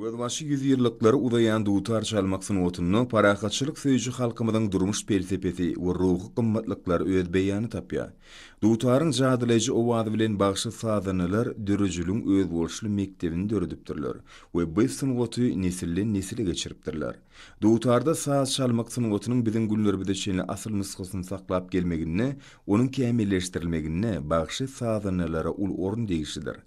Gözbaşı 100 ýyllyklary udayan dutar çalmak synotuny parahatçylyk söýjü halkymyzyň durmuş felsepesi we ruhy gymmatlyklary öz beýany tapýar. Dutaryň jadyleýiji owady bilen bagşy sadanylar dörejiliň öz bolşly mektebini döredipdirler we bu synoty nesilden nesile geçiripdirler. Dutarda saz çalmak synotynyň biziň günlerimizde şeýle asyl nusgasyny saklap gelmegine, onuň kämilleşdirilmegine bagşy sadanylara ul orun degişidir.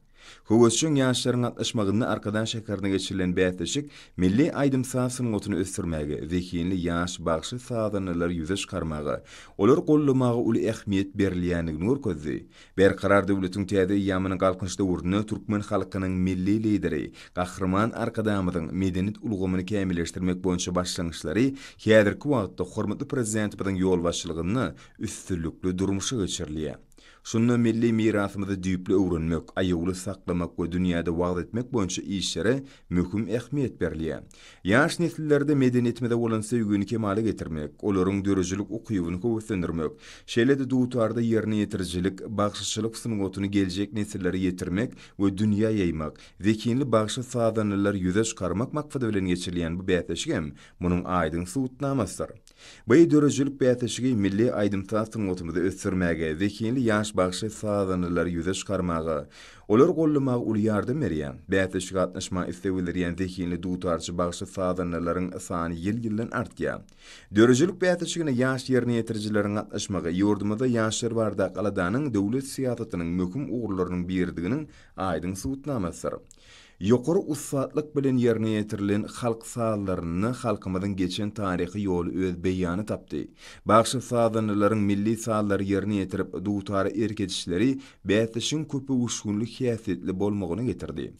Howasçyň ýaşlaryň atlaşmagyny arkadan şekerine geçirilen bätleşik milli aýdymsasyň otuny ösdürmäge, zekinli ýaş bagşy sadanylar ýüze çykarmagy, olar gollamagy uly ähmiýet berilýändigini görkezdi. Berkarar döwletiň täze ýamynyň galkynçda urduny türkmen halkynyň milli lideri, gahrman arkadamyzyň medeniýet ulgamyny kämilleşdirmek boýunça başlangyçlary häzirki wagtda hormatly prezident bilen ýol başçylygyny üstünlükli durmuşa geçirilýär. Şunu milli mirasymyzy düýpli öwrenmek, aýagly saklamak we dünýäde wagt etmek boýunça işlere möhüm ähmiýet berilýär. Ýaş nesillerde medeniýetmede bolan sevgini kemale getirmek, olaryň dörejilik ukybyny höwüslendirmek, şeýle-de dutarda ýerine ýetirjilik, bagşyçylyk synotyny geljek nesillere ýetirmek we dünýä ýaýmak, zekinli bagşy sadanylar ýüze çykarmak maksady bilen geçirilýän bu bätleşigem munyň aýdyň suwutnamasydyr. Bu dörejilik bätleşigi milli aýdymsaz synotymyzy ösdürmäge, zekinli ýaş bagşy sadanylar ýüze çykarmagy, olar gollamagy uly ýardam berýär. Bätleşik atnaşma islebilýän zekinli dutarçy bagşy sadanylaryň sany ýyl-ýyldan artýar. Dörejilik bätleşigine ýaş ýerine ýetirjileriň atnaşmagy ýurdumyzda ýaşlar barda galadanyň döwlet siýasatynyň möhüm ugurlarynyň birdiginiň aýdyň suwutnamasydyr. Ýokary ussatlyk bilen ýerine ýetirilen halk sazlaryny halkymyzyň geçen taryhy ýoly öz beýany tapdy. Bagşy sadanylaryň milli sazlary ýerine ýetirip dutary erkedişleri bätleşiň köpü uşgunly häsiýetli bolmagyny getirdi.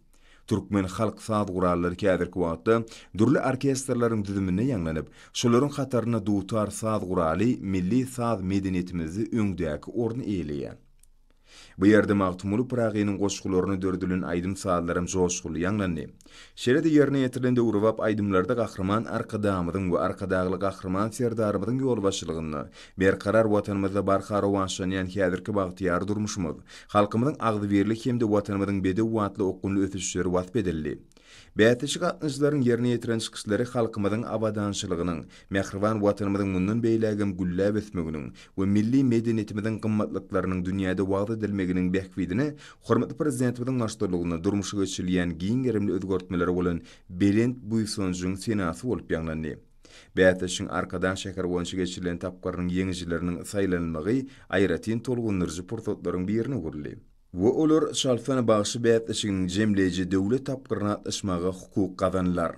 Türkmen halk saz gurallary käzirki wagtda durly orkestrlaryň düzümine ýanlanyp, şolaryň hataryna dutar saz guraly milli saz medeniýetimizi öňdäki orny eýleýär. Bu ýerde Magtumly Pragynyň goşgularyny dördülen aýdym sazlarym joşguly ýanlandy. Şeýle-de ýerine ýetirilen döwrewap aýdymlarda gahrman arkadamyzyň we arkadagly gahrman serdarymyzyň ýol başçylygyny, berkarar watanymyzda barka rowanşanýan häzirki bagtyar durmuşymyz, halkymyzyň agdybirlik hemde watanymyzyň bedi watly okunly ösüşleri wasp edildi. Bätleşik atnaşylaryň ýerine ýetiren çykyşlary halkymyzyň abadançylygynyň, mährban watanymyzyň mundan beýlägem gülläp ösmeginiň we milli medeniýetimiziň gymmatlyklarynyň dünýäde wagt edilmeginiň bähwidine, hormatly prezidentimiziň başçylygyna durmuşa geçirilýän giň gerimli özgörtmeleri bolan Belent Buýsonjyň senasy bolup ýanlandy. Bätleşiň arkadan şeker boýunça geçirilen tapgarynyň ýeňijileriniň saýlanmagy aýratyn tolgundyryjy pursatlaryň birini görli. Bu olar şalfana bagşy bätleşiginiň jemleýiji döwlet tapgyryna atnaşmaga hukuk kazanlar.